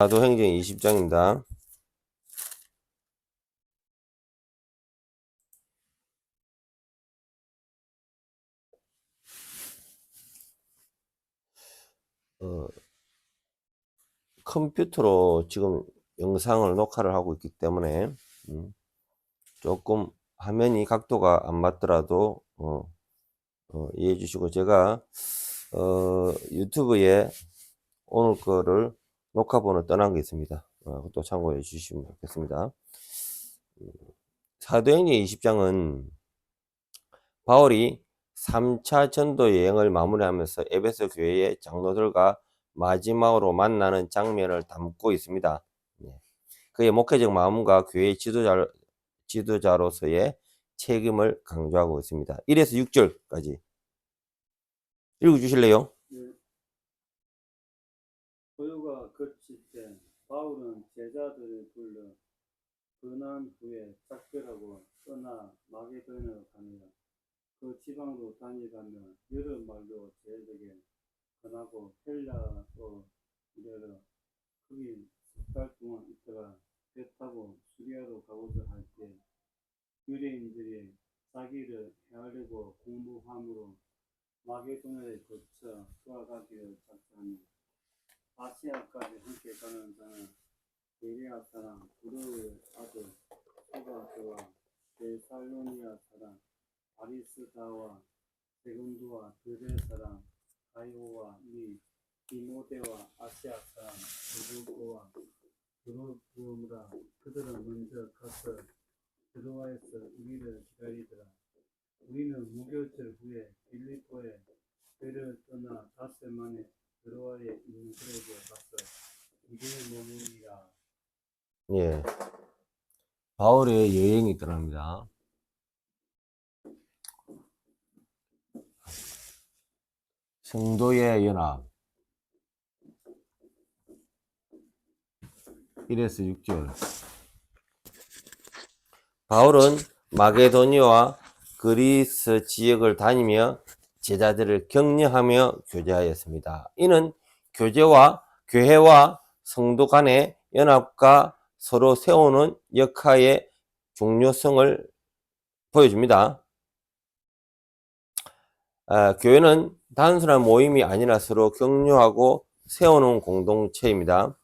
사도행전 20장입니다. 컴퓨터로 지금 영상을 녹화를 하고 있기 때문에 조금 화면이 각도가 안 맞더라도 이해해 주시고, 제가 유튜브에 오늘 거를 녹화본을 떠난 게 있습니다. 그것도 참고해 주시면 좋겠습니다. 사도행전 20장은 바울이 3차 전도 여행을 마무리하면서 에베소 교회의 장로들과 마지막으로 만나는 장면을 담고 있습니다. 그의 목회적 마음과 교회의 지도자로서의 책임을 강조하고 있습니다. 1에서 6절까지 읽어주실래요? 고요가 그칠 때 바울은 제자들을 불러 근한 후에 작별하고 떠나 마게도냐로 가며 그 지방으로 다니다며 여러 말로 제자에게 전하고 헬라로 이르러 거기 10달 동안 있다가 배 타고 수리아로 가고자 할 때 유대인들이 자기를 해하려고 공모함으로 마게도냐에 거쳐 돌아가기를 작정하며 아시아까지 함께 가는 자는 베레아 사람 부르의 아들 소바스와 데살로니아 사람 아리스다와 세군두와 드레 사람 가이오와 미 디모데와 아시아 사람 누구와 드로부무라. 그들은 먼저 가서 드로아에서 우리를 기다리더라. 우리는 무교절 후에 빌립보에 배를 떠나 닷새 만에 드로아에 있는 그에게 가서 이름을 머무니라. 예, 바울의 여행이 떠납니다. 성도의 연합 1에서 6절. 바울은 마게도니아와 그리스 지역을 다니며 제자들을 격려하며 교제하였습니다. 이는 교회와 성도 간의 연합과 서로 세우는 역할의 중요성을 보여줍니다. 교회는 단순한 모임이 아니라 서로 격려하고 세우는 공동체입니다.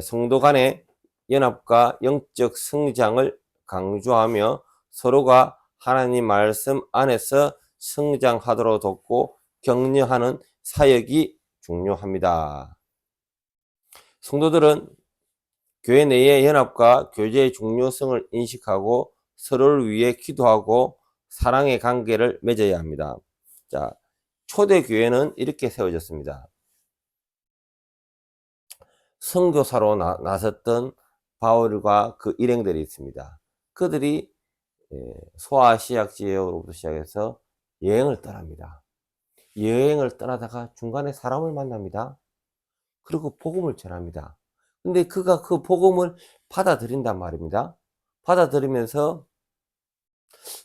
성도 간의 연합과 영적 성장을 강조하며 서로가 하나님 말씀 안에서 성장하도록 돕고 격려하는 사역이 중요합니다. 성도들은 교회 내의 연합과 교제의 중요성을 인식하고 서로를 위해 기도하고 사랑의 관계를 맺어야 합니다. 자, 초대 교회는 이렇게 세워졌습니다. 선교사로 나섰던 바울과 그 일행들이 있습니다. 그들이 소아시아 지역으로부터 시작해서 여행을 떠납니다. 여행을 떠나다가 중간에 사람을 만납니다. 그리고 복음을 전합니다. 근데 그가 그 복음을 받아들인단 말입니다. 받아들이면서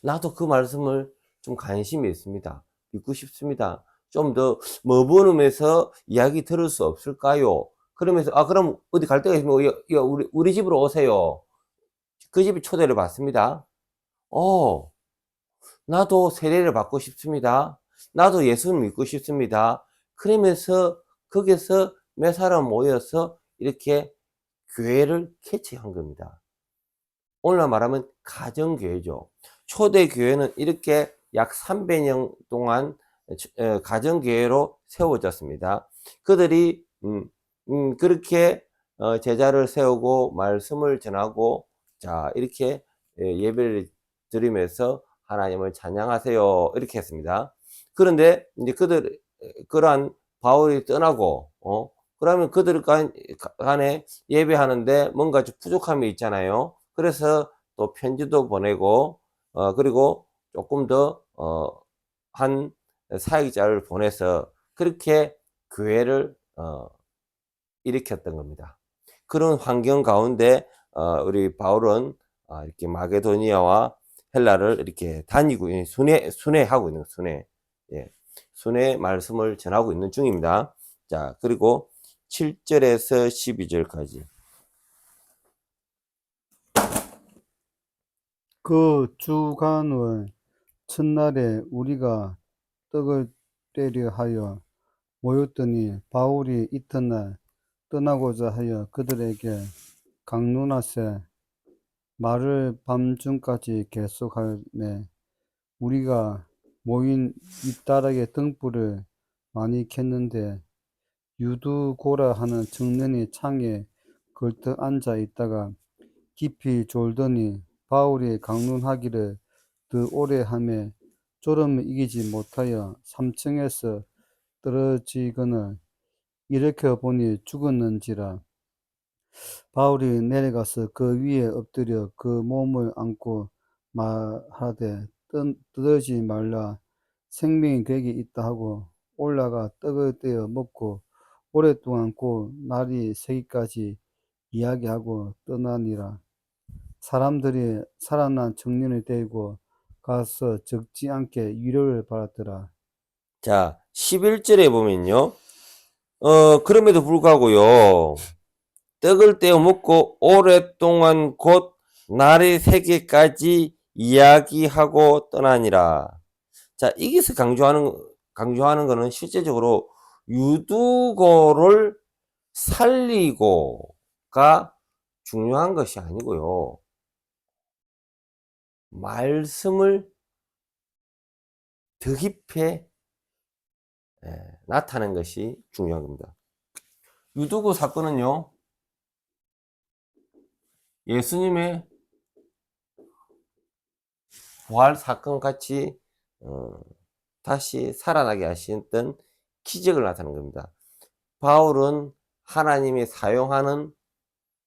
나도 그 말씀을 좀 관심이 있습니다. 믿고 싶습니다. 좀 더 머무르면서 이야기 들을 수 없을까요? 그러면서 그럼 어디 갈 데가 있으면 우리 집으로 오세요. 그 집에 초대를 받습니다. 나도 세례를 받고 싶습니다. 나도 예수를 믿고 싶습니다. 그러면서 거기서 몇 사람 모여서 이렇게 교회를 개척한 겁니다. 오늘날 말하면 가정교회죠. 초대교회는 이렇게 약 300년 동안 가정교회로 세워졌습니다. 그들이 그렇게 제자를 세우고 말씀을 전하고 자 이렇게 예배를 드리면서 하나님을 찬양하세요 이렇게 했습니다. 그런데 이제 그러한 바울이 떠나고 그러면 그들 간에 예배하는데 뭔가 좀 부족함이 있잖아요. 그래서 또 편지도 보내고 그리고 조금 더 한 사역자를 보내서 그렇게 교회를 일으켰던 겁니다. 그런 환경 가운데 우리 바울은 이렇게 마게도니아와 헬라를 이렇게 다니고 순회하고 있는 순회 말씀을 전하고 있는 중입니다. 자, 그리고 7절에서 12절까지. 그 주간의 첫날에 우리가 떡을 떼려 하여 모였더니 바울이 이튿날 떠나고자 하여 그들에게 강론하세 말을 밤중까지 계속하매 우리가 모인 윗다락에 등불을 많이 켰는데 유두고라 하는 청년이 창에 걸터 앉아 있다가 깊이 졸더니 바울이 강론하기를 더 오래 하매 졸음을 이기지 못하여 3층에서 떨어지거늘 일으켜 보니 죽었는지라. 바울이 내려가서 그 위에 엎드려 그 몸을 안고 말하되 떠들지 말라 생명이 그에게 있다 하고 올라가 떡을 떼어 먹고 오랫동안 곧 날이 새기까지 이야기하고 떠나니라. 사람들이 살아난 청년을 데리고 가서 적지 않게 위로를 받았더라. 자, 11절에 보면요. 그럼에도 불구하고요. 떡을 떼어 먹고 오랫동안 곧 날이 새기까지 이야기하고 떠나니라. 자, 여기서 강조하는 거는 실제적으로 유두고를 살리고가 중요한 것이 아니고요. 말씀을 더 깊이 나타낸 것이 중요한 겁니다. 유두고 사건은요, 예수님의 부활 사건 같이 다시 살아나게 하셨던 기적을 나타낸 겁니다. 바울은 하나님이 사용하는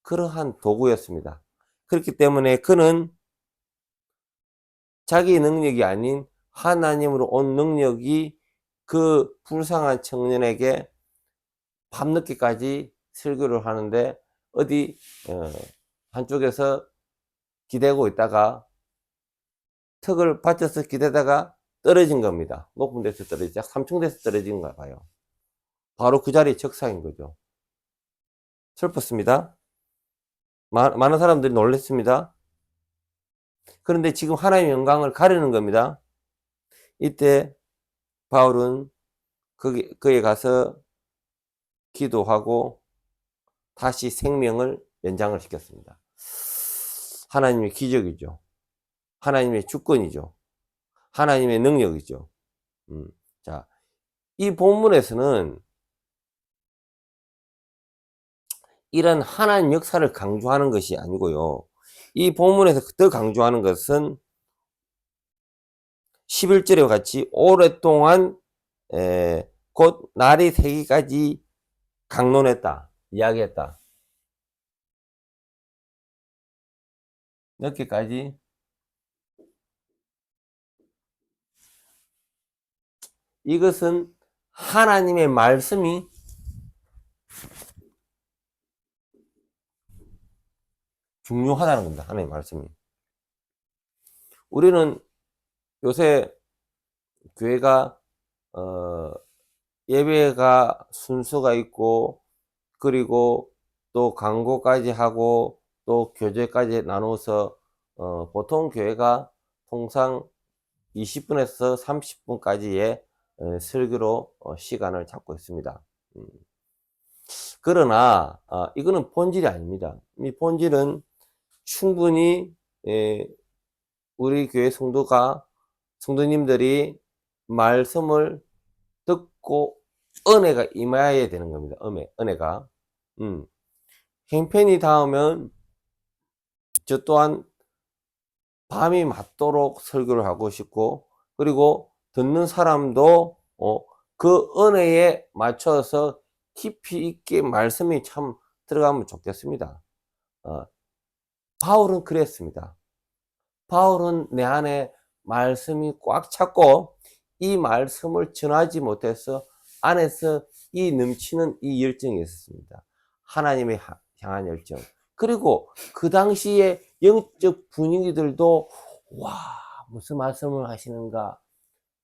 그러한 도구였습니다. 그렇기 때문에 그는 자기 능력이 아닌 하나님으로 온 능력이 그 불쌍한 청년에게 밤늦게까지 설교를 하는데 어디 한쪽에서 기대고 있다가 턱을 받쳐서 기대다가 떨어진 겁니다. 높은 데서 떨어지자 3층 데서 떨어진가 봐요. 바로 그 자리에 적사인 거죠. 슬펐습니다. 많은 사람들이 놀랐습니다. 그런데 지금 하나님의 영광을 가리는 겁니다. 이때 바울은 거기에 가서 기도하고 다시 생명을 연장을 시켰습니다. 하나님의 기적이죠. 하나님의 주권이죠. 하나님의 능력이죠. 자, 이 본문에서는 이런 하나님 역사를 강조하는 것이 아니고요. 이 본문에서 더 강조하는 것은 11절에 같이 오랫동안 곧 날이 새기까지 강론했다, 이야기했다. 몇 개까지? 이것은 하나님의 말씀이 중요하다는 겁니다. 하나님의 말씀이. 우리는 요새 교회가 예배가 순서가 있고 그리고 또 광고까지 하고 또 교제까지 나눠서 보통 교회가 통상 20분에서 30분까지의 설교로 시간을 잡고 있습니다. 그러나 이거는 본질이 아닙니다. 이 본질은 충분히 우리 교회 성도님들이 말씀을 듣고 은혜가 임해야 되는 겁니다. 은혜가. 형편이 닿으면 저 또한 밤이 맞도록 설교를 하고 싶고 그리고 듣는 사람도 그 은혜에 맞춰서 깊이 있게 말씀이 참 들어가면 좋겠습니다. 바울은 그랬습니다. 바울은 내 안에 말씀이 꽉 찼고 이 말씀을 전하지 못해서 안에서 이 넘치는 이 열정이 있었습니다. 하나님의 향한 열정. 그리고 그 당시에 영적 분위기들도 와 무슨 말씀을 하시는가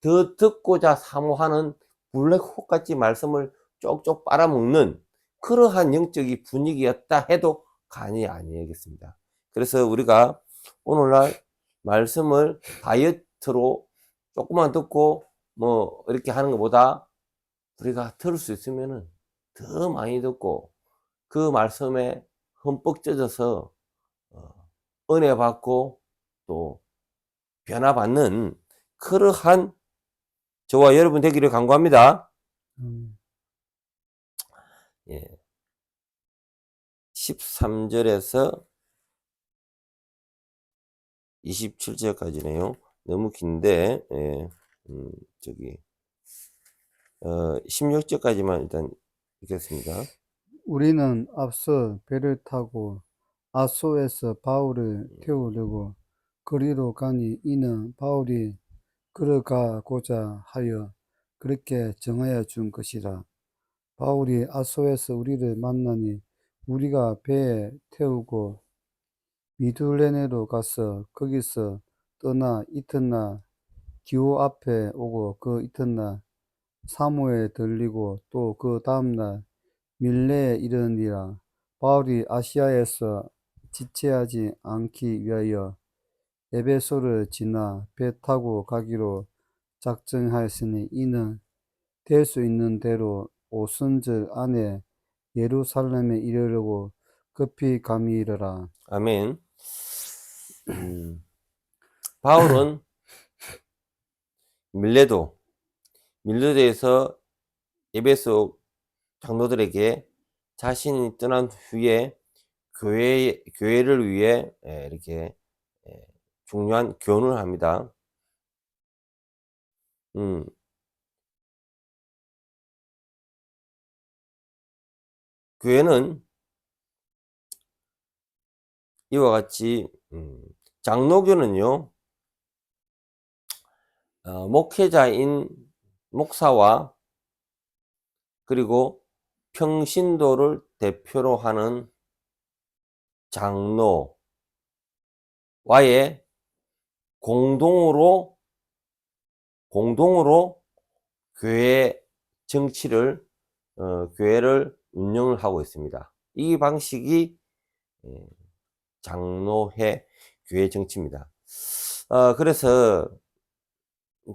더 듣고자 사모하는 블랙홀 같이 말씀을 쪽쪽 빨아먹는 그러한 영적인 분위기였다 해도 과언이 아니겠습니다. 그래서 우리가 오늘날 말씀을 다이어트로 조금만 듣고 뭐 이렇게 하는 것보다 우리가 들을 수 있으면은 더 많이 듣고 그 말씀에 흠뻑 젖어서 은혜 받고 또 변화받는 그러한 저와 여러분 되기를 간구합니다. 예. 13절에서 27절까지네요. 너무 긴데, 예. 저기, 16절까지만 일단 읽겠습니다. 우리는 앞서 배를 타고 아소에서 바울을 태우려고 거리로 가니 이는 바울이 걸어가고자 하여 그렇게 정하여 준 것이라. 바울이 아소에서 우리를 만나니 우리가 배에 태우고 미둘레네로 가서 거기서 떠나 이튿날 기호 앞에 오고 그 이튿날 사모에 들리고 또 그 다음날 밀레에 이르니라. 바울이 아시아에서 지체하지 않기 위하여 에베소를 지나 배 타고 가기로 작정하였으니 이는 될 수 있는 대로 오순절 안에 예루살렘에 이르려고 급히 감이르라. 아멘. 바울은 밀레도에서 에베소 장로들에게 자신이 떠난 후에 교회를 위해 이렇게 중요한 교훈을 합니다. 교회는 이와 같이 장로교는요, 목회자인 목사와 그리고 평신도를 대표로 하는 장로와의 공동으로 교회 정치를 교회를 운영을 하고 있습니다. 이 방식이 장로회 교회 정치입니다. 그래서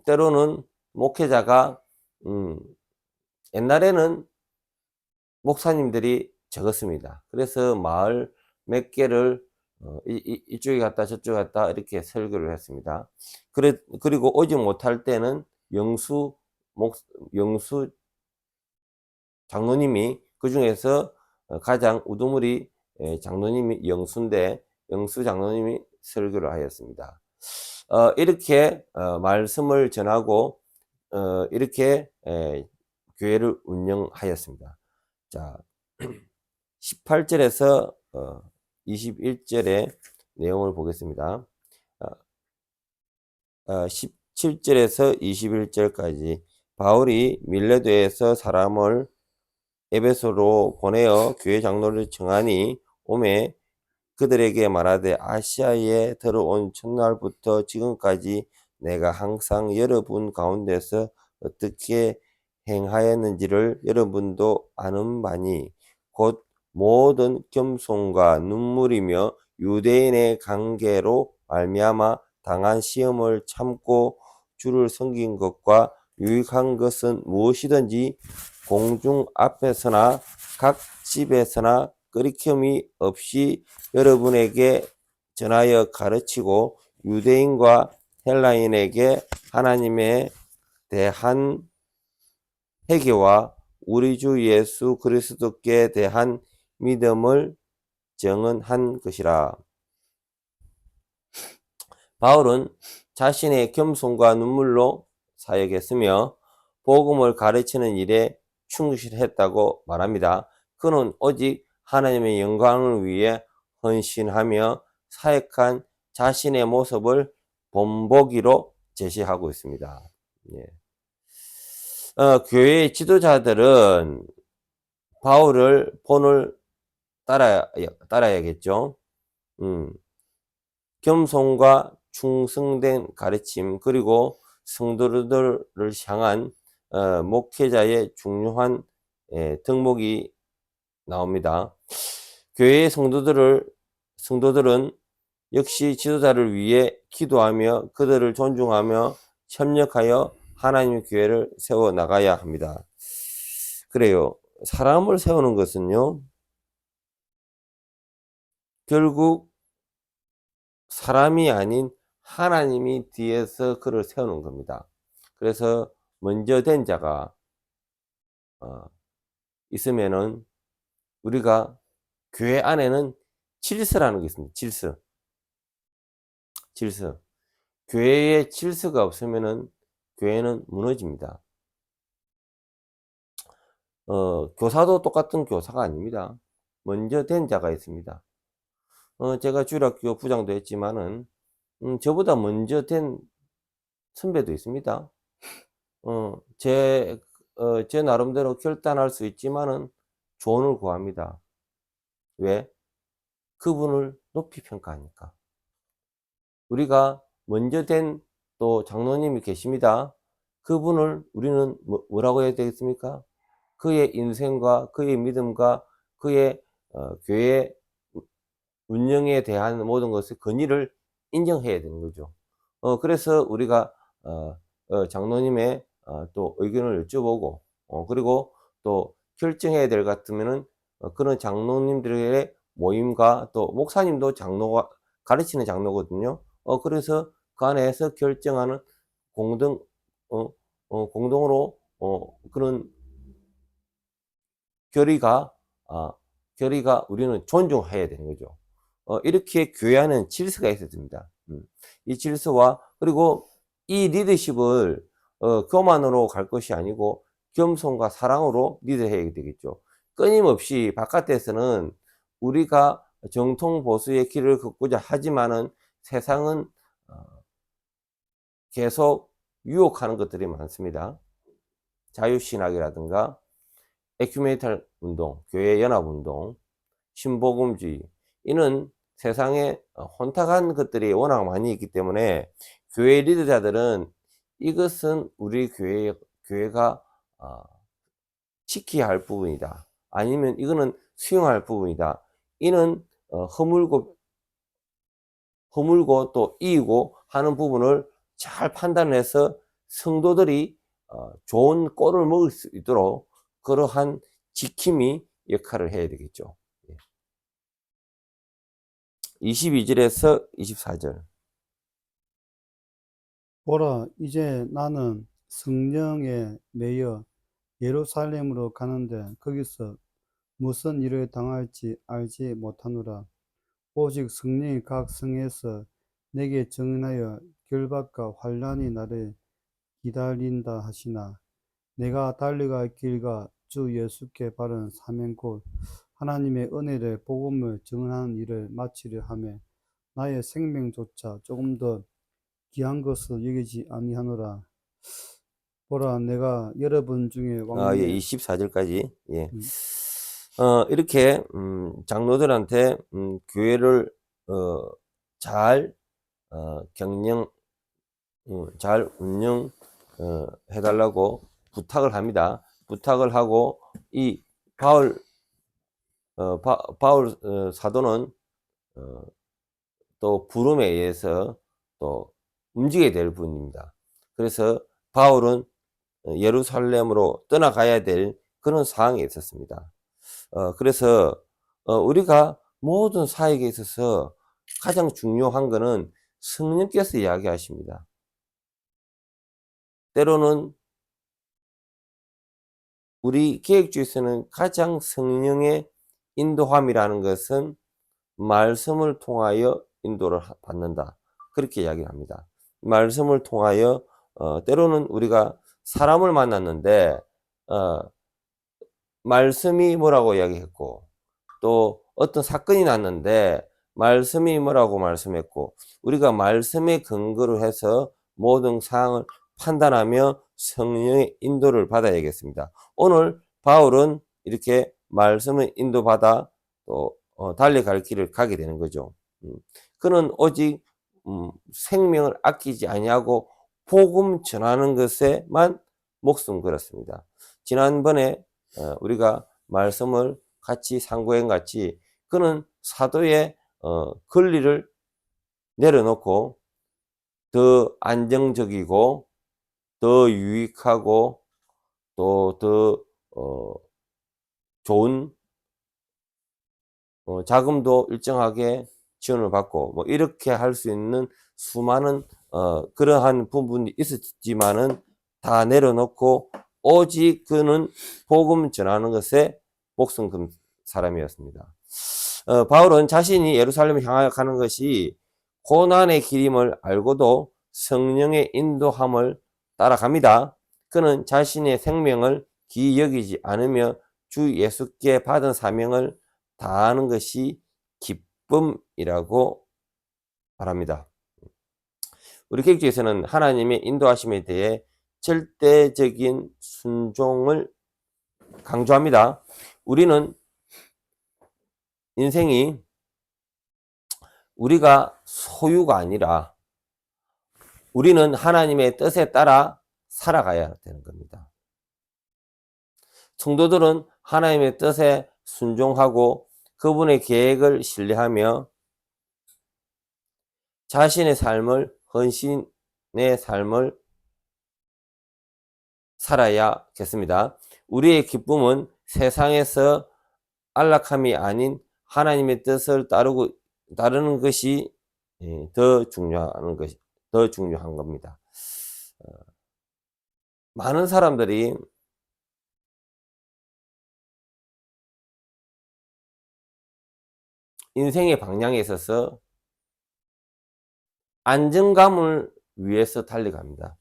때로는 목회자가 옛날에는 목사님들이 적었습니다. 그래서 마을 몇 개를 이쪽에 갔다 저쪽에 갔다 이렇게 설교를 했습니다. 그리고 오지 못할 때는 영수 장로님이 그 중에서 가장 우두머리 장로님이 영수인데 영수 장로님이 설교를 하였습니다. 이렇게 말씀을 전하고 이렇게 교회를 운영하였습니다. 자, 18절에서 21절의 내용을 보겠습니다. 17절에서 21절까지 바울이 밀레도에서 사람을 에베소로 보내어 교회 장로를 청하니 오매 그들에게 말하되 아시아에 들어온 첫날부터 지금까지 내가 항상 여러분 가운데서 어떻게 행하였는지를 여러분도 아는 바니 곧 모든 겸손과 눈물이며 유대인의 관계로 말미암아 당한 시험을 참고 주를 섬긴 것과 유익한 것은 무엇이든지 공중 앞에서나 각 집에서나 끊김이 없이 여러분에게 전하여 가르치고 유대인과 헬라인에게 하나님에 대한 회개와 우리 주 예수 그리스도께 대한 믿음을 증언한 것이라. 바울은 자신의 겸손과 눈물로 사역했으며 복음을 가르치는 일에 충실했다고 말합니다. 그는 오직 하나님의 영광을 위해 헌신하며 사역한 자신의 모습을 본보기로 제시하고 있습니다. 예. 교회의 지도자들은 바울을 본을 따라야겠죠. 겸손과 충성된 가르침 그리고 성도들을 향한 목회자의 중요한 덕목이 나옵니다. 교회의 성도들은 역시 지도자를 위해 기도하며 그들을 존중하며 협력하여 하나님의 교회를 세워 나가야 합니다. 그래요. 사람을 세우는 것은요, 결국 사람이 아닌 하나님이 뒤에서 그를 세우는 겁니다. 그래서 먼저 된 자가 있으면은 우리가 교회 안에는 질서라는 게 있습니다. 질서. 교회에 질서가 없으면은 교회는 무너집니다. 교사도 똑같은 교사가 아닙니다. 먼저 된 자가 있습니다. 제가 주일학교 부장도 했지만은, 저보다 먼저 된 선배도 있습니다. 제 나름대로 결단할 수 있지만은 조언을 구합니다. 왜? 그분을 높이 평가하니까. 우리가 먼저 된 또 장로님이 계십니다. 그분을 우리는 뭐라고 해야 되겠습니까? 그의 인생과 그의 믿음과 그의 교회 운영에 대한 모든 것을 권위를 인정해야 되는 거죠. 그래서 우리가 장로님의 또 의견을 여쭤보고, 그리고 또 결정해야 될 것 같으면은 그런 장로님들의 모임과 또 목사님도 장로가 가르치는 장로거든요. 그래서 그 안에서 결정하는 공동 공동으로 그런 결의가 우리는 존중해야 되는 거죠. 이렇게 교회 안에는 질서가 있어야 됩니다. 이 질서와 그리고 이 리더십을 교만으로 갈 것이 아니고 겸손과 사랑으로 리드해야 되겠죠. 끊임없이 바깥에서는 우리가 정통 보수의 길을 걷고자 하지만은 세상은 계속 유혹하는 것들이 많습니다. 자유신학이라든가 에큐메니탈 운동, 교회 연합 운동, 신복음주의, 이는 세상에 혼탁한 것들이 워낙 많이 있기 때문에 교회 리더자들은 이것은 우리 교회가 지켜야 할 부분이다. 아니면 이거는 수용할 부분이다. 이는 허물고 또 이기고 하는 부분을 잘 판단해서 성도들이 좋은 꼴을 먹을 수 있도록 그러한 지킴이 역할을 해야 되겠죠. 22절에서 24절. 보라, 이제 나는 성령에 매여 예루살렘으로 가는데 거기서 무슨 일을 당할지 알지 못하노라. 오직 성령이 각 성에서 내게 증언하여 결박과 환난이 나를 기다린다 하시나, 내가 달려갈 길과 주 예수께 바른 사명 곧 하나님의 은혜를 복음을 증언하는 일을 마치려 하며 나의 생명조차 조금 더 귀한 것을 여기지 아니하노라. 보라, 내가 여러분 중에 예, 왕래에 24절까지. 예. 음. 이렇게 장로들한테 교회를 잘 잘 운영 해달라고 부탁을 합니다. 부탁을 하고 이 바울 사도는 또 부름에 의해서 또 움직이게 될 분입니다. 그래서 바울은 예루살렘으로 떠나가야 될 그런 상황에 있었습니다. 그래서 우리가 모든 사역에 있어서 가장 중요한 것은 성령께서 이야기하십니다. 때로는 우리 계획주에서는 가장 성령의 인도함이라는 것은 말씀을 통하여 인도를 받는다. 그렇게 이야기를 합니다. 말씀을 통하여 때로는 우리가 사람을 만났는데 말씀이 뭐라고 이야기했고, 또 어떤 사건이 났는데 말씀이 뭐라고 말씀했고, 우리가 말씀에 근거로 해서 모든 상황을 판단하며 성령의 인도를 받아야겠습니다. 오늘 바울은 이렇게 말씀을 인도받아 또 달려갈 길을 가게 되는 거죠. 그는 오직 생명을 아끼지 아니하고 복음 전하는 것에만 목숨 걸었습니다. 지난번에 우리가 말씀을 같이 상고행 같이 그는 사도의 권리를 내려놓고 더 안정적이고 더 유익하고 또 더 좋은 자금도 일정하게 지원을 받고 뭐 이렇게 할 수 있는 수많은 그러한 부분이 있었지만은 다 내려놓고 오직 그는 복음 전하는 것에 목숨 건 사람이었습니다. 바울은 자신이 예루살렘을 향하여 가는 것이 고난의 길임을 알고도 성령의 인도함을 따라갑니다. 그는 자신의 생명을 귀히 여기지 않으며 주 예수께 받은 사명을 다하는 것이 기쁨이라고 말합니다. 우리 개혁주의에서는 하나님의 인도하심에 대해 절대적인 순종을 강조합니다. 우리는 인생이 우리가 소유가 아니라 우리는 하나님의 뜻에 따라 살아가야 되는 겁니다. 성도들은 하나님의 뜻에 순종하고 그분의 계획을 신뢰하며 자신의 삶을 헌신의 삶을 살아야겠습니다. 우리의 기쁨은 세상에서 안락함이 아닌 하나님의 뜻을 따르는 것이 더 중요한 겁니다. 많은 사람들이 인생의 방향에 있어서 안정감을 위해서 달려갑니다.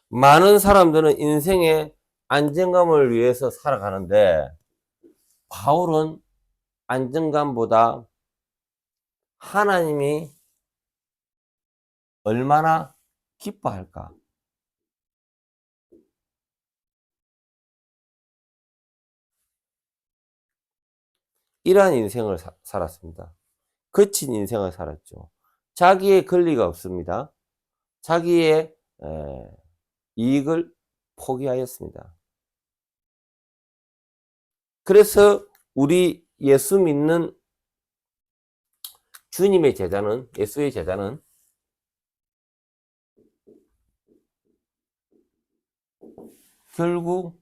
많은 사람들은 인생의 안정감을 위해서 살아가는데 바울은 안정감보다 하나님이 얼마나 기뻐할까? 이러한 인생을 살았습니다. 거친 인생을 살았죠. 자기의 권리가 없습니다. 자기의 이익을 포기하였습니다. 그래서 우리 예수 믿는 주님의 제자는, 예수의 제자는 결국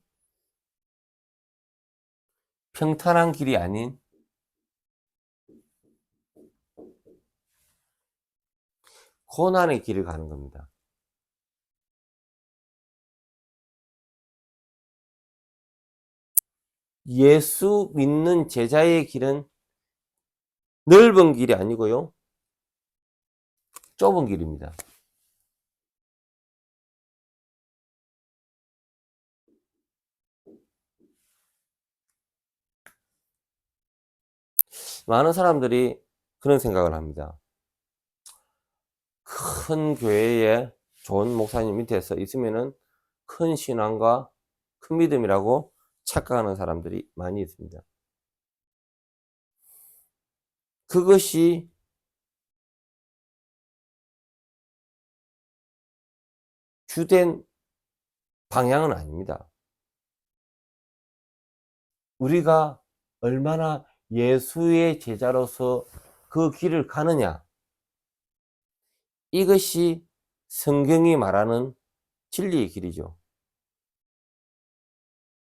평탄한 길이 아닌 고난의 길을 가는 겁니다. 예수 믿는 제자의 길은 넓은 길이 아니고요. 좁은 길입니다. 많은 사람들이 그런 생각을 합니다. 큰 교회에 좋은 목사님 밑에서 있으면은 큰 신앙과 큰 믿음이라고 착각하는 사람들이 많이 있습니다. 그것이 주된 방향은 아닙니다. 우리가 얼마나 예수의 제자로서 그 길을 가느냐. 이것이 성경이 말하는 진리의 길이죠.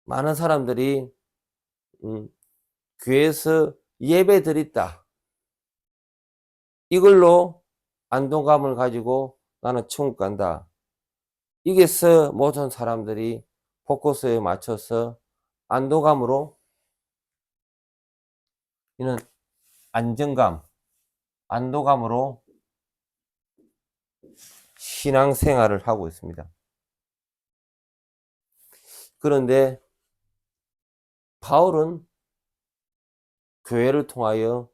많은 사람들이 교회에서 예배 드렸다. 이걸로 안동감을 가지고 나는 천국 간다. 이게서 모든 사람들이 포커스에 맞춰서 안도감으로 이는 안정감, 안도감으로 신앙생활을 하고 있습니다. 그런데 바울은 교회를 통하여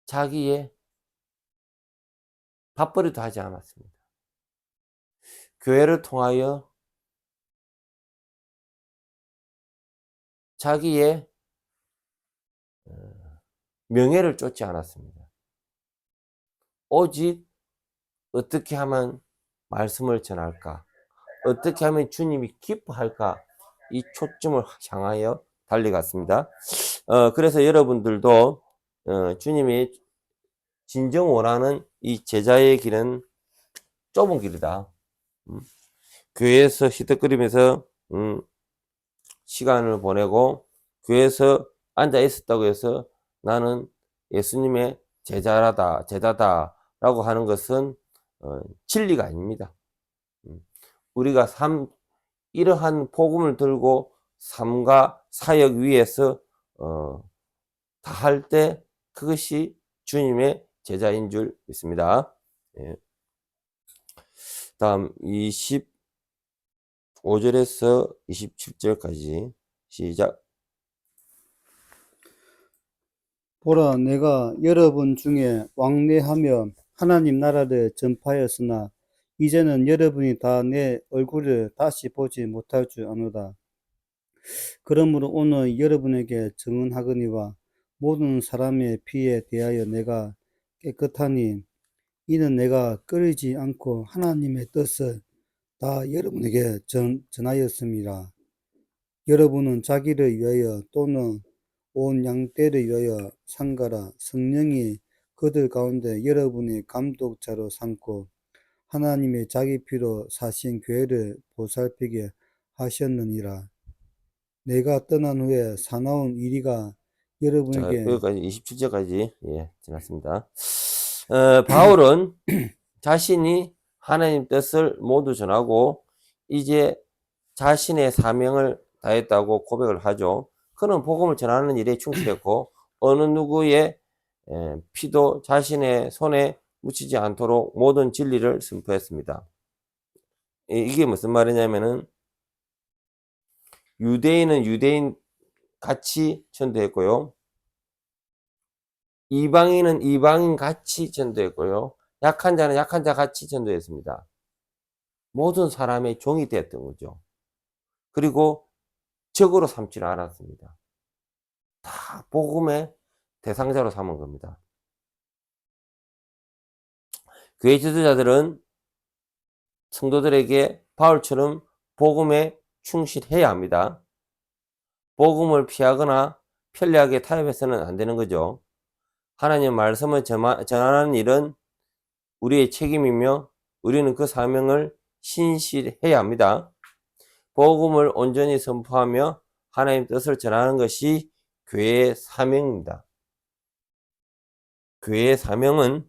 자기의 밥벌이도 하지 않았습니다. 교회를 통하여 자기의 명예를 쫓지 않았습니다. 오직 어떻게 하면 말씀을 전할까? 어떻게 하면 주님이 기뻐할까? 이 초점을 향하여 달려갔습니다. 그래서 여러분들도 주님이 진정 원하는 이 제자의 길은 좁은 길이다. 교회에서 히끅거리면서 시간을 보내고 교회에서 앉아 있었다고 해서 나는 예수님의 제자다라고 하는 것은 진리가 아닙니다. 우리가 이러한 복음을 들고 삶과 사역 위에서 다할 때 그것이 주님의 제자인 줄 믿습니다. 예. 다음 25절에서 27절까지 시작. 보라, 내가 여러분 중에 왕래하며 하나님 나라를 전파하였으나 이제는 여러분이 다 내 얼굴을 다시 보지 못할 줄 아노라. 그러므로 오늘 여러분에게 증언하거니와 모든 사람의 피에 대하여 내가 깨끗하니 이는 내가 끊이지 않고 하나님의 뜻을 다 여러분에게 전하였습니다. 여러분은 자기를 위하여 또는 온 양떼를 위하여 상가라. 성령이 그들 가운데 여러분의 감독자로 삼고 하나님의 자기 피로 사신 교회를 보살피게 하셨느니라. 내가 떠난 후에 사나운 이리가 자, 여러분에게 여기까지 27절까지 지났습니다. 바울은 자신이 하나님 뜻을 모두 전하고 이제 자신의 사명을 다했다고 고백을 하죠. 그는 복음을 전하는 일에 충실했고 어느 누구의 피도 자신의 손에 묻히지 않도록 모든 진리를 선포했습니다. 이게 무슨 말이냐면은 유대인은 유대인 같이 전도했고요. 이방인은 이방인 같이 전도했고요. 약한 자는 약한 자 같이 전도했습니다. 모든 사람의 종이 되었던 거죠. 그리고 적으로 삼지를 않았습니다. 다 복음의 대상자로 삼은 겁니다. 교회 지도자들은 성도들에게 바울처럼 복음에 충실해야 합니다. 복음을 피하거나 편리하게 타협해서는 안 되는 거죠. 하나님 말씀을 전하는 일은 우리의 책임이며 우리는 그 사명을 신실해야 합니다. 복음을 온전히 선포하며 하나님 뜻을 전하는 것이 교회의 사명입니다. 교회의 사명은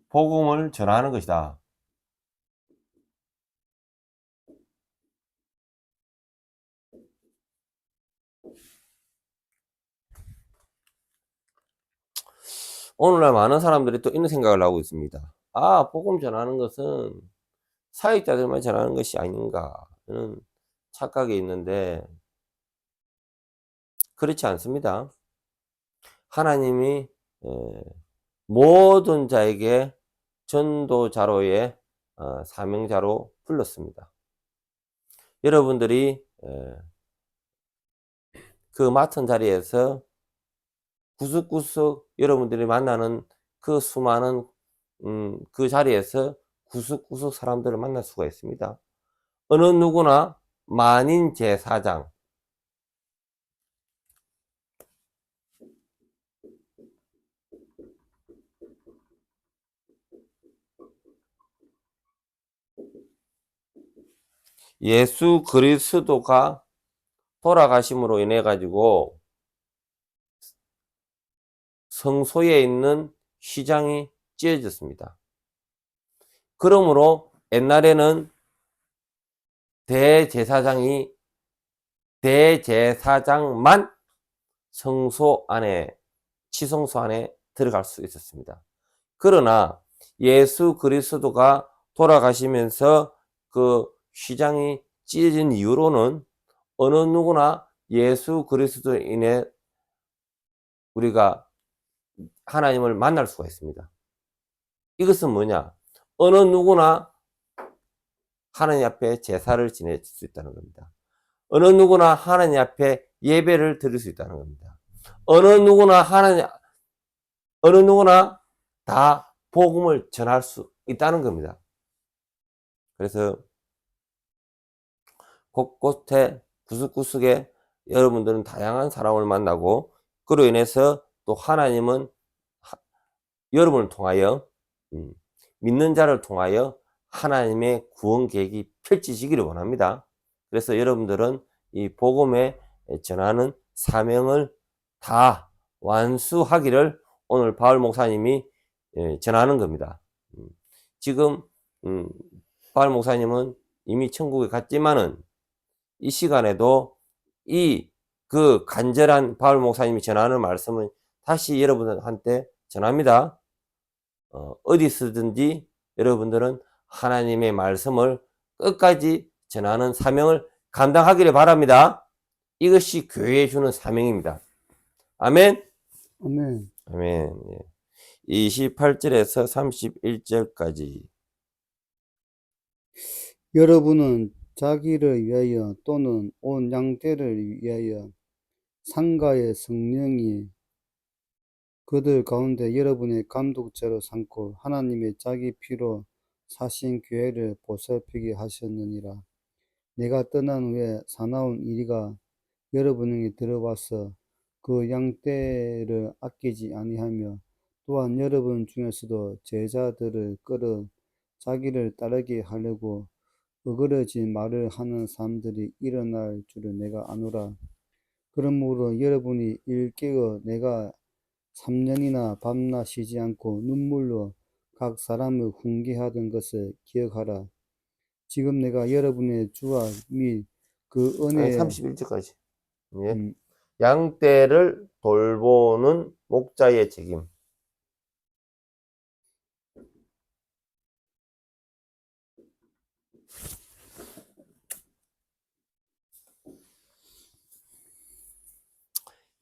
복음을 전하는 것이다. 오늘날 많은 사람들이 또 이런 생각을 하고 있습니다. 아, 복음 전하는 것은 사역자들만 전하는 것이 아닌가 하는 착각이 있는데 그렇지 않습니다. 하나님이 모든 자에게 전도자로의 사명자로 불렀습니다. 여러분들이 그 맡은 자리에서 구석구석 여러분들이 만나는 그 수많은 그 자리에서 구석구석 사람들을 만날 수가 있습니다. 어느 누구나 만인 제사장, 예수 그리스도가 돌아가심으로 인해 가지고 성소에 있는 휘장이 찢어졌습니다. 그러므로 옛날에는 대제사장만 성소 안에, 지성소 안에 들어갈 수 있었습니다. 그러나 예수 그리스도가 돌아가시면서 그 휘장이 찢어진 이후로는 어느 누구나 예수 그리스도로 인해 우리가 하나님을 만날 수가 있습니다. 이것은 뭐냐? 어느 누구나 하나님 앞에 제사를 지낼 수 있다는 겁니다. 어느 누구나 하나님 앞에 예배를 드릴 수 있다는 겁니다. 어느 누구나 다 복음을 전할 수 있다는 겁니다. 그래서 곳곳에 구석구석에 여러분들은 다양한 사람을 만나고 그로 인해서 또 하나님은 여러분을 통하여 믿는 자를 통하여 하나님의 구원 계획이 펼치시기를 원합니다. 그래서 여러분들은 이 복음에 전하는 사명을 다 완수하기를 오늘 바울 목사님이 전하는 겁니다. 지금 바울 목사님은 이미 천국에 갔지만은 이 시간에도 그 간절한 바울 목사님이 전하는 말씀을 다시 여러분한테 전합니다. 어디서든지 여러분들은 하나님의 말씀을 끝까지 전하는 사명을 감당하기를 바랍니다. 이것이 교회에 주는 사명입니다. 아멘. 아멘. 아멘. 28절에서 31절까지. 여러분은 자기를 위하여 또는 온 양떼를 위하여 상가의 성령이 그들 가운데 여러분의 감독자로 삼고 하나님의 자기 피로 사신 교회를 보살피게 하셨느니라. 내가 떠난 후에 사나운 이리가 여러분에게 들어와서 그 양떼를 아끼지 아니하며 또한 여러분 중에서도 제자들을 끌어 자기를 따르게 하려고 어그러진 말을 하는 사람들이 일어날 줄을 내가 아노라. 그러므로 여러분이 일깨어 내가 3년이나 밤낮 쉬지 않고 눈물로 각 사람을 훈계하던 것을 기억하라. 지금 내가 여러분의 주와 및 그 은혜에 31절까지. 예. 음, 양떼를 돌보는 목자의 책임.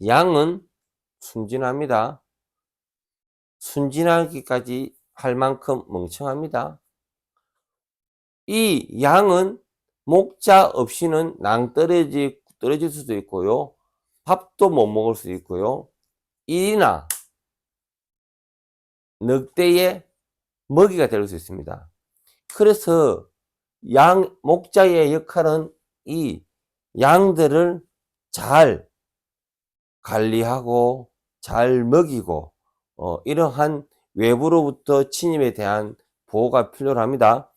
양은 순진합니다. 순진하기까지 할 만큼 멍청합니다. 이 양은 목자 없이는 떨어질 수도 있고요. 밥도 못 먹을 수 있고요. 이나 늑대의 먹이가 될 수 있습니다. 그래서 목자의 역할은 이 양들을 잘 관리하고 잘 먹이고 이러한 외부로부터 침입에 대한 보호가 필요합니다.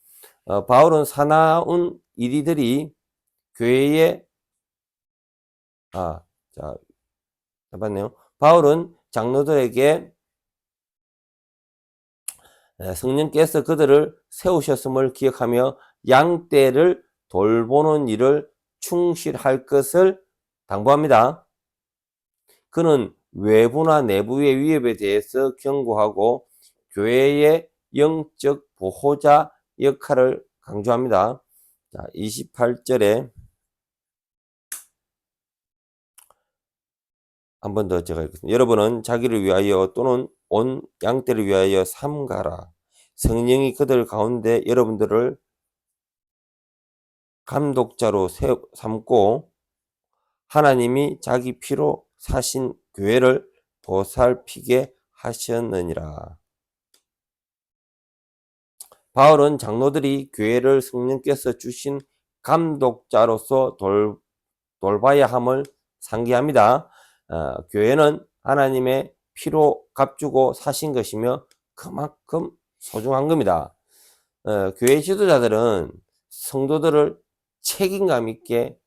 바울은 사나운 이리들이 교회에 잠깐만요. 바울은 장로들에게 성령께서 그들을 세우셨음을 기억하며 양떼를 돌보는 일을 충실할 것을 당부합니다. 그는 외부나 내부의 위협에 대해서 경고하고 교회의 영적 보호자 역할을 강조합니다. 자, 28절에 한 번 더 제가 읽겠습니다. 여러분은 자기를 위하여 또는 온 양떼를 위하여 삼가라. 성령이 그들 가운데 여러분들을 감독자로 삼고 하나님이 자기 피로 사신 교회를 보살피게 하셨느니라. 바울은 장로들이 교회를 성령께서 주신 감독자로서 돌봐야 함을 상기합니다. 교회는 하나님의 피로 값주고 사신 것이며 그만큼 소중한 겁니다. 교회 지도자들은 성도들을 책임감 있게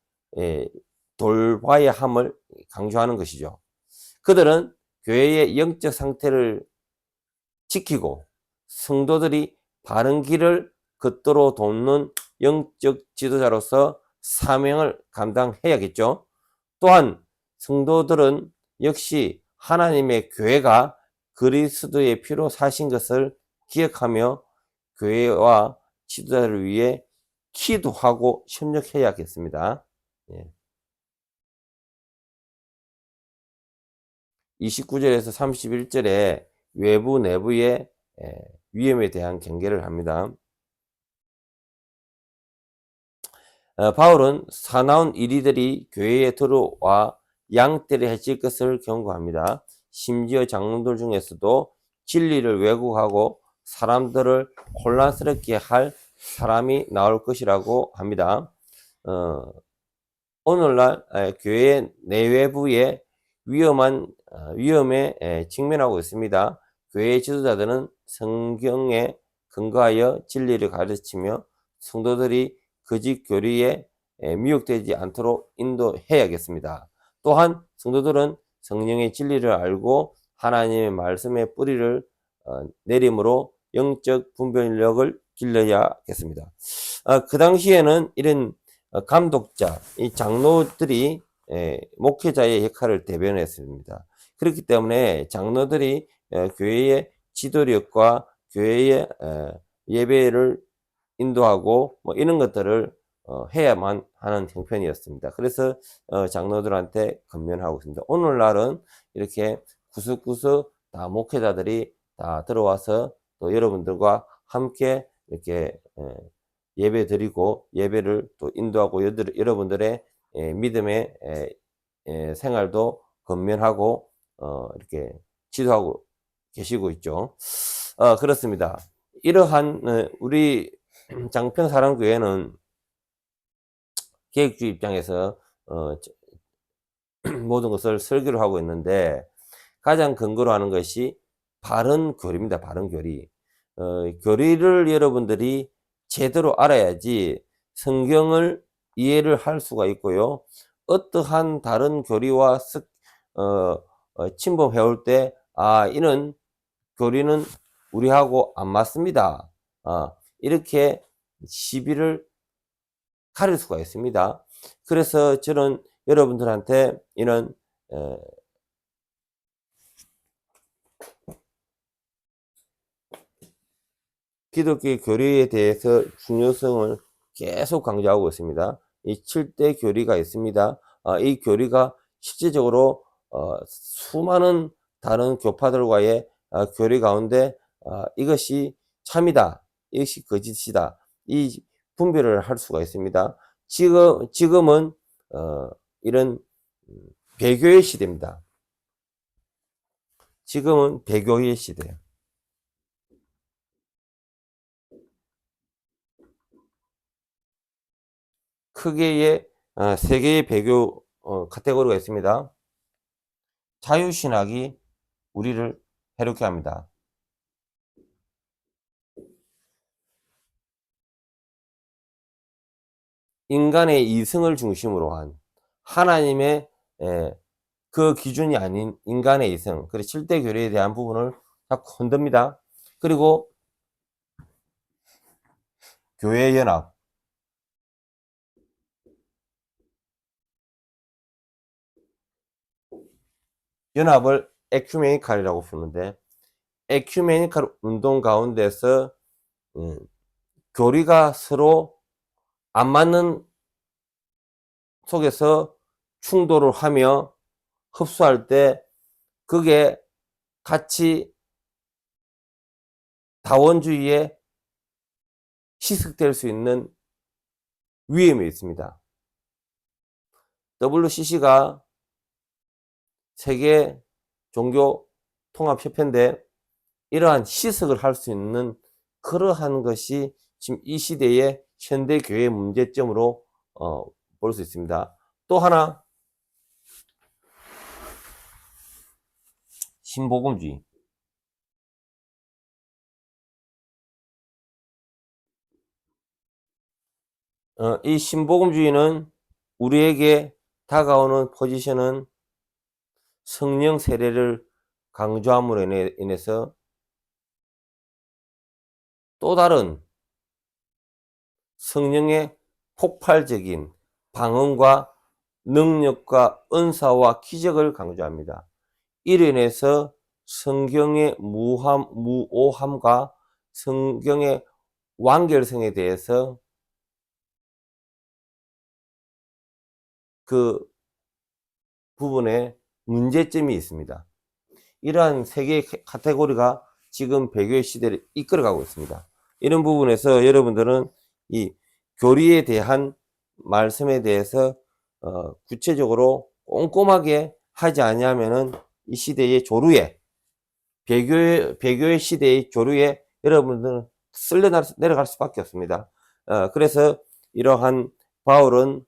돌봐야 함을 강조하는 것이죠. 그들은 교회의 영적 상태를 지키고 성도들이 바른 길을 걷도록 돕는 영적 지도자로서 사명을 감당해야겠죠. 또한 성도들은 역시 하나님의 교회가 그리스도의 피로 사신 것을 기억하며 교회와 지도자를 위해 기도하고 협력해야겠습니다. 예. 29절에서 31절에 외부 내부의 위험에 대한 경계를 합니다. 바울은 사나운 이리들이 교회에 들어와 양떼를 해칠 것을 경고합니다. 심지어 장로들 중에서도 진리를 왜곡하고 사람들을 혼란스럽게 할 사람이 나올 것이라고 합니다. 오늘날 교회 내외부의 위험에 직면하고 있습니다. 교회 지도자들은 성경에 근거하여 진리를 가르치며 성도들이 거짓 교리에 미혹되지 않도록 인도해야겠습니다. 또한 성도들은 성령의 진리를 알고 하나님의 말씀의 뿌리를 내림으로 영적 분별력을 길러야겠습니다. 그 당시에는 이런 감독자, 이 장로들이 목회자의 역할을 대변했습니다. 그렇기 때문에 장로들이 교회의 지도력과 교회의 예배를 인도하고 뭐 이런 것들을 해야만 하는 형편이었습니다. 그래서 장로들한테 권면하고 있습니다. 오늘날은 이렇게 구석구석 다 목회자들이 다 들어와서 또 여러분들과 함께 이렇게 예배 드리고 예배를 또 인도하고 여러분들의 믿음의 생활도 권면하고 이렇게 지도하고 계시고 있죠. 그렇습니다. 이러한 우리 장평사랑교회는 계획주 입장에서 모든 것을 설계를 하고 있는데 가장 근거로 하는 것이 바른 교리입니다. 바른 교리. 교리를 여러분들이 제대로 알아야지 성경을 이해를 할 수가 있고요. 어떠한 다른 교리와 침범해 올 때, 이는 교리는 우리하고 안 맞습니다. 이렇게 시비를 가릴 수가 있습니다. 그래서 저는 여러분들한테 이런 기독교의 교리에 대해서 중요성을 계속 강조하고 있습니다. 이 7대 교리가 있습니다. 이 교리가 실제적으로 수많은 다른 교파들과의 교리 가운데 이것이 참이다, 이것이 거짓이다, 이 분별을 할 수가 있습니다. 지금은 이런 배교의 시대입니다. 지금은 배교의 시대예요. 크게의 세 개의 배교 카테고리가 있습니다. 자유신학이 우리를 해롭게 합니다. 인간의 이성을 중심으로 한 하나님의 그 기준이 아닌 인간의 이성, 그리고 7대 교리에 대한 부분을 자꾸 흔듭니다. 그리고 교회 연합을 에큐메니칼이라고 부르는데 에큐메니칼 운동 가운데서 교리가 서로 안 맞는 속에서 충돌을 하며 흡수할 때 그게 같이 다원주의에 희석될 수 있는 위험이 있습니다. WCC가 세계 종교 통합협회인데 이러한 희석을 할 수 있는 그러한 것이 지금 이 시대의 현대교회 문제점으로 볼 수 있습니다. 또 하나, 신복음주의. 이 신복음주의는 우리에게 다가오는 포지션은 성령 세례를 강조함으로 인해서 또 다른 성령의 폭발적인 방언과 능력과 은사와 기적을 강조합니다. 이로 인해서 성경의 무오함과 성경의 완결성에 대해서 그 부분에 문제점이 있습니다. 이러한 세 개의 카테고리가 지금 배교의 시대를 이끌어가고 있습니다. 이런 부분에서 여러분들은 이 교리에 대한 말씀에 대해서 구체적으로 꼼꼼하게 하지 않으면은 이 시대의 조류에 배교의 시대의 조류에 여러분들은 쓸려 내려갈 수밖에 없습니다. 그래서 이러한 바울은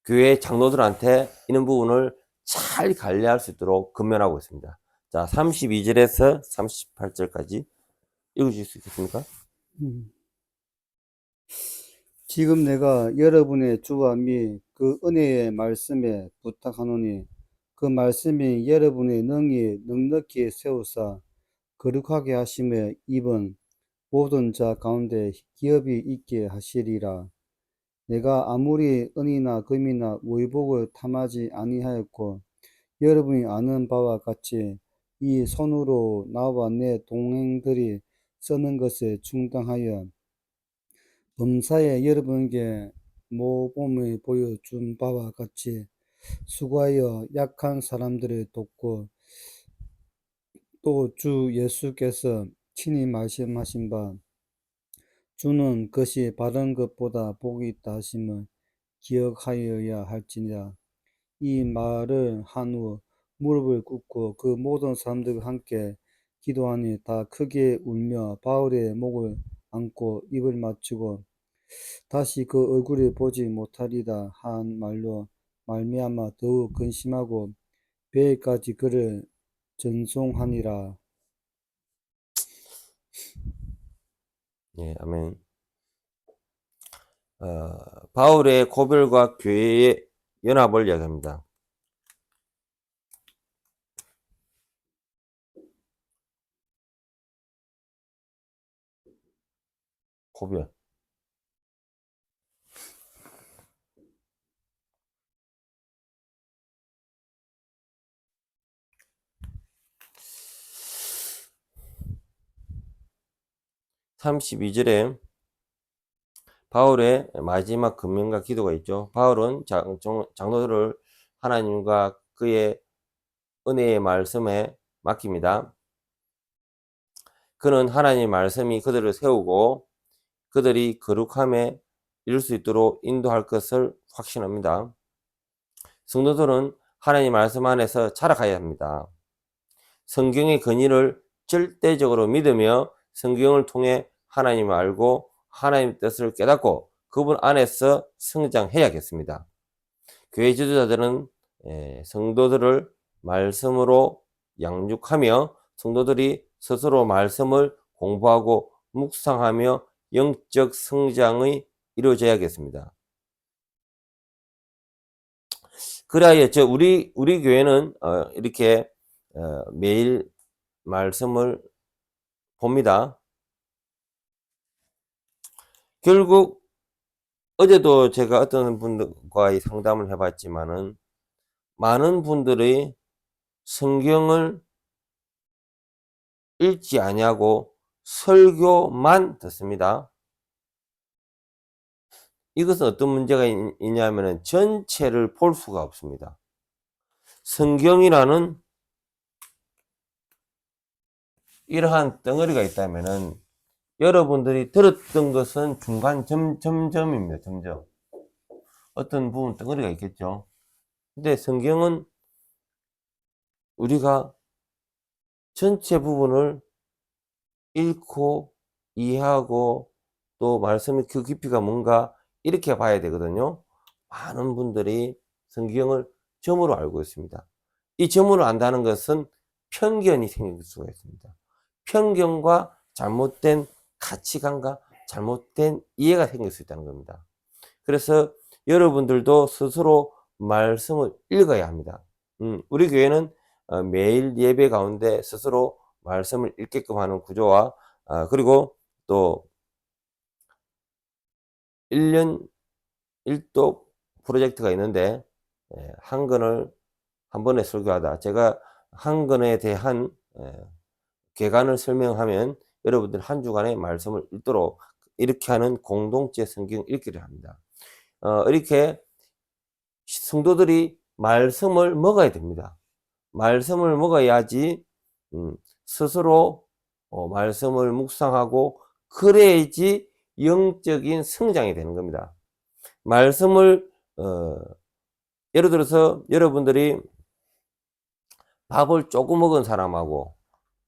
교회 장로들한테 이런 부분을 잘 관리할 수 있도록 권면하고 있습니다. 자, 32절에서 38절까지 읽으실 수 있겠습니까? 지금 내가 여러분의 주와 및 그 은혜의 말씀에 부탁하노니 그 말씀이 여러분의 능히 넉넉히 세우사 거룩하게 하심에 입은 모든 자 가운데 기업이 있게 하시리라. 내가 아무리 은이나 금이나 의복을 탐하지 아니하였고 여러분이 아는 바와 같이 이 손으로 나와 내 동행들이 쓰는 것에 충당하여 범사에 여러분에게 모범을 보여준 바와 같이 수고하여 약한 사람들을 돕고 또 주 예수께서 친히 말씀하신 바 주는 것이 바른 것보다 복이 있다 하심을 기억하여야 할지니라. 이 말을 한 후 무릎을 꿇고 그 모든 사람들과 함께 기도하니 다 크게 울며 바울의 목을 안고 입을 맞추고 다시 그 얼굴을 보지 못하리라 한 말로 말미암아 더욱 근심하고 배에까지 그를 전송하니라. 예, 아멘. 바울의 고별과 교회의 연합을 이야기합니다. 고별. (32절에) 바울의 마지막 금면과 기도가 있죠. 바울은 장로들을 하나님과 그의 은혜의 말씀에 맡깁니다. 그는 하나님의 말씀이 그들을 세우고 그들이 거룩함에 이룰 수 있도록 인도할 것을 확신합니다. 성도들은 하나님의 말씀 안에서 자라가야 합니다. 성경의 권위를 절대적으로 믿으며 성경을 통해 하나님을 알고 하나님의 뜻을 깨닫고 그분 안에서 성장해야겠습니다. 교회 지도자들은 성도들을 말씀으로 양육하며 성도들이 스스로 말씀을 공부하고 묵상하며 영적 성장이 이루어져야겠습니다. 그래야 우리 교회는 이렇게 매일 말씀을 봅니다. 결국 어제도 제가 어떤 분들과의 상담을 해봤지만은 많은 분들이 성경을 읽지 아니하고 설교만 듣습니다. 이것은 어떤 문제가 있냐면은 전체를 볼 수가 없습니다. 성경이라는 이러한 덩어리가 있다면은 여러분들이 들었던 것은 중간 점점입니다. 점점. 어떤 부분 덩어리가 있겠죠. 근데 성경은 우리가 전체 부분을 읽고 이해하고 또 말씀의 그 깊이가 뭔가 이렇게 봐야 되거든요. 많은 분들이 성경을 점으로 알고 있습니다. 이 점으로 안다는 것은 편견이 생길 수가 있습니다. 편견과 잘못된 가치관과 잘못된 이해가 생길 수 있다는 겁니다. 그래서 여러분들도 스스로 말씀을 읽어야 합니다. 우리 교회는 매일 예배 가운데 스스로 말씀을 읽게끔 하는 구조와 그리고 또 1년 1독 프로젝트가 있는데 한 권을 한 번에 설교하다. 제가 한 권에 대한 개관을 설명하면 여러분들 한 주간의 말씀을 읽도록 이렇게 하는 공동체 성경 읽기를 합니다. 이렇게 성도들이 말씀을 먹어야 됩니다. 말씀을 먹어야지 스스로 말씀을 묵상하고 그래야지 영적인 성장이 되는 겁니다. 말씀을 예를 들어서 여러분들이 밥을 조금 먹은 사람하고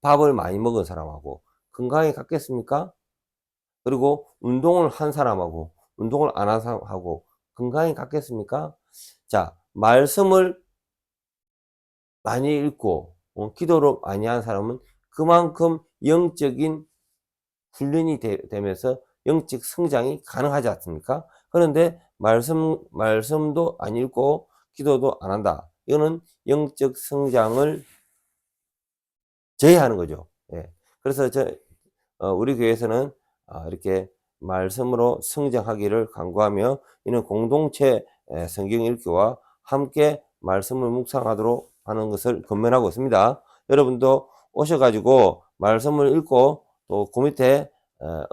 밥을 많이 먹은 사람하고 건강이 같겠습니까? 그리고 운동을 한 사람하고 운동을 안 한 사람하고 건강이 같겠습니까? 자, 말씀을 많이 읽고 기도를 많이 한 사람은 그만큼 영적인 훈련이 되면서 영적 성장이 가능하지 않습니까? 그런데 말씀도 안 읽고 기도도 안 한다. 이거는 영적 성장을 제외하는 거죠. 예. 그래서 우리 교회에서는 이렇게 말씀으로 성장하기를 간구하며 이는 공동체 성경 읽기와 함께 말씀을 묵상하도록 하는 것을 권면하고 있습니다. 여러분도 오셔가지고 말씀을 읽고 또 그 밑에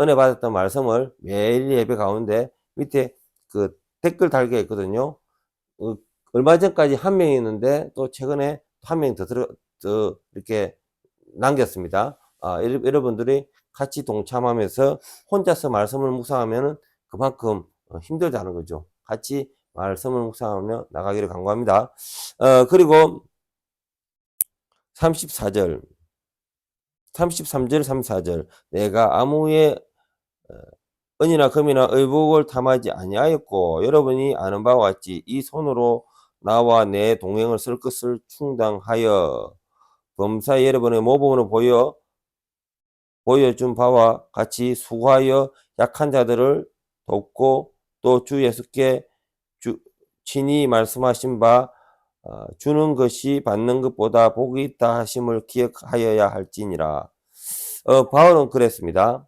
은혜 받았던 말씀을 매일 예배 가운데 밑에 그 댓글 달게 있거든요. 얼마 전까지 한 명이 있는데 또 최근에 한 명이 더 이렇게 남겼습니다. 여러분들이 같이 동참하면서 혼자서 말씀을 묵상하면 그만큼 힘들다는 거죠. 같이 말씀을 묵상하며 나가기를 간구합니다. 그리고 34절, 33절, 34절. 내가 아무의 은이나 금이나 의복을 탐하지 아니하였고 여러분이 아는 바와 같이 이 손으로 나와 내 동행을 쓸 것을 충당하여 범사에 여러분의 모범으로 보여준 바와 같이 수고하여 약한 자들을 돕고 또 주 예수께 친히 말씀하신 바 주는 것이 받는 것보다 복이 있다 하심을 기억하여야 할지니라. 바울은 그랬습니다.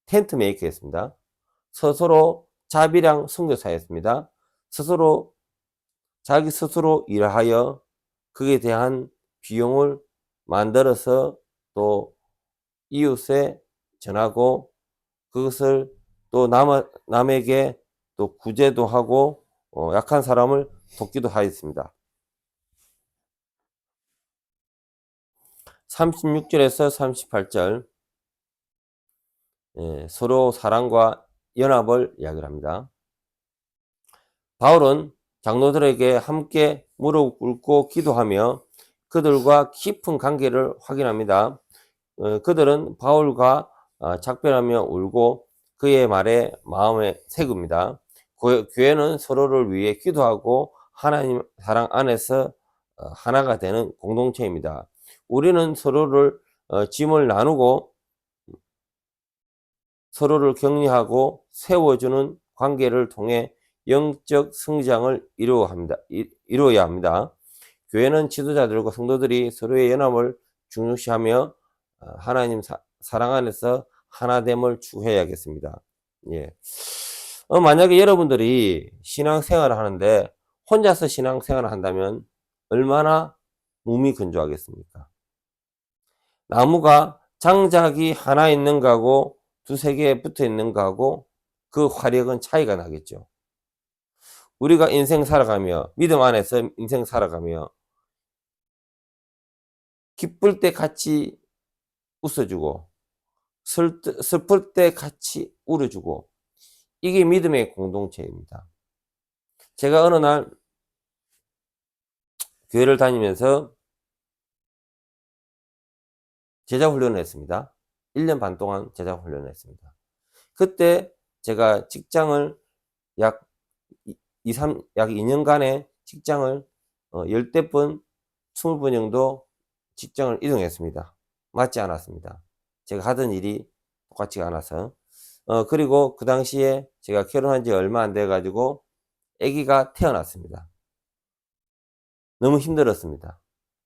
텐트 메이커였습니다. 스스로 자비랑 선교사였습니다. 자기 스스로 일하여 그에 대한 비용을 만들어서 또 이웃에 전하고 그것을 또 남에게 또 구제도 하고 약한 사람을 돕기도 하였습니다. 36절에서 38절 서로 사랑과 연합을 이야기를 합니다. 바울은 장로들에게 함께 무릎 꿇고 기도하며 그들과 깊은 관계를 확인합니다. 그들은 바울과 작별하며 울고 그의 말에 마음에 새깁니다. 교회는 서로를 위해 기도하고 하나님 사랑 안에서 하나가 되는 공동체입니다. 우리는 서로를 짐을 나누고 서로를 격려하고 세워주는 관계를 통해 영적 성장을 이루어야 합니다. 교회는 지도자들과 성도들이 서로의 연합을 중요시하며 하나님 사랑 안에서 하나됨을 추구해야겠습니다. 예. 만약에 여러분들이 신앙생활을 하는데 혼자서 신앙생활을 한다면 얼마나 몸이 건조하겠습니까? 나무가 장작이 하나 있는 거하고 두세 개 붙어 있는 거하고 그 화력은 차이가 나겠죠. 우리가 인생 살아가며 믿음 안에서 인생 살아가며 기쁠 때 같이 웃어주고 슬플 때 같이 울어주고 이게 믿음의 공동체입니다. 제가 어느 날 교회를 다니면서 제자훈련을 했습니다. 1년 반 동안 제자훈련을 했습니다. 그때 제가 직장을 약 2년간의 직장을 10번, 20번 정도 직장을 이동했습니다. 맞지 않았습니다. 제가 하던 일이 똑같지가 않아서. 그리고 그 당시에 제가 결혼한 지 얼마 안 돼 가지고 아기가 태어났습니다. 너무 힘들었습니다.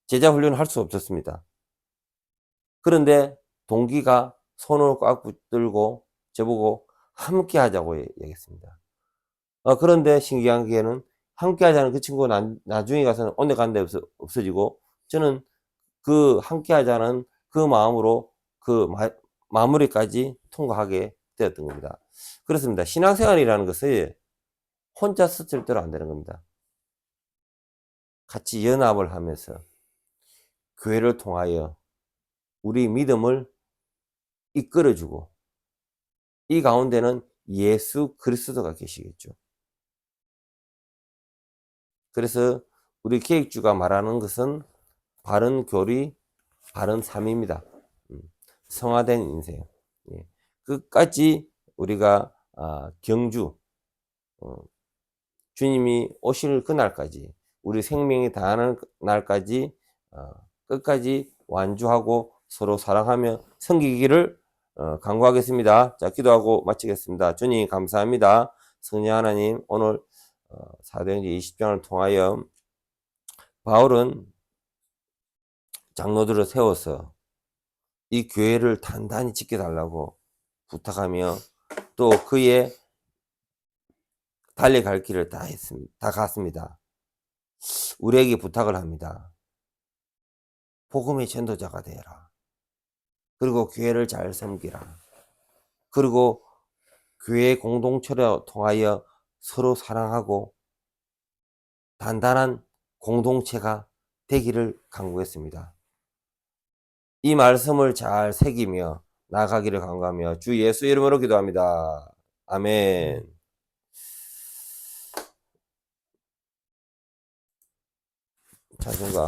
제자 훈련을 할 수 없었습니다. 그런데 동기가 손을 꽉 붙들고 저보고 함께 하자고 얘기했습니다. 그런데 신기한 게는 함께 하자는 그 친구가 나중에 가서는 온데 간데 없어지고 저는 그 함께 하자는 그 마음으로 그 마무리까지 통과하게 되었던 겁니다. 그렇습니다. 신앙생활이라는 것은 혼자서 절대로 안 되는 겁니다. 같이 연합을 하면서 교회를 통하여 우리 믿음을 이끌어주고, 이 가운데는 예수 그리스도가 계시겠죠. 그래서 우리 계획주가 말하는 것은 바른 교리, 바른 삶입니다. 성화된 인생. 예. 끝까지 우리가 경주, 주님이 오실 그날까지, 우리 생명이 다하는 날까지 끝까지 완주하고 서로 사랑하며 섬기기를 간구하겠습니다. 자, 기도하고 마치겠습니다. 주님 감사합니다. 성령 하나님, 오늘 사도행전 20장을 통하여 바울은 장로들을 세워서 이 교회를 단단히 지켜달라고 부탁하며, 또 그의 달려갈 길을 다 갔습니다. 우리에게 부탁을 합니다. 복음의 전도자가 되어라. 그리고 교회를 잘 섬기라. 그리고 교회 공동체를 통하여 서로 사랑하고 단단한 공동체가 되기를 간구했습니다. 이 말씀을 잘 새기며 나아가기를 간구하며 주 예수 이름으로 기도합니다. 아멘. 자존감.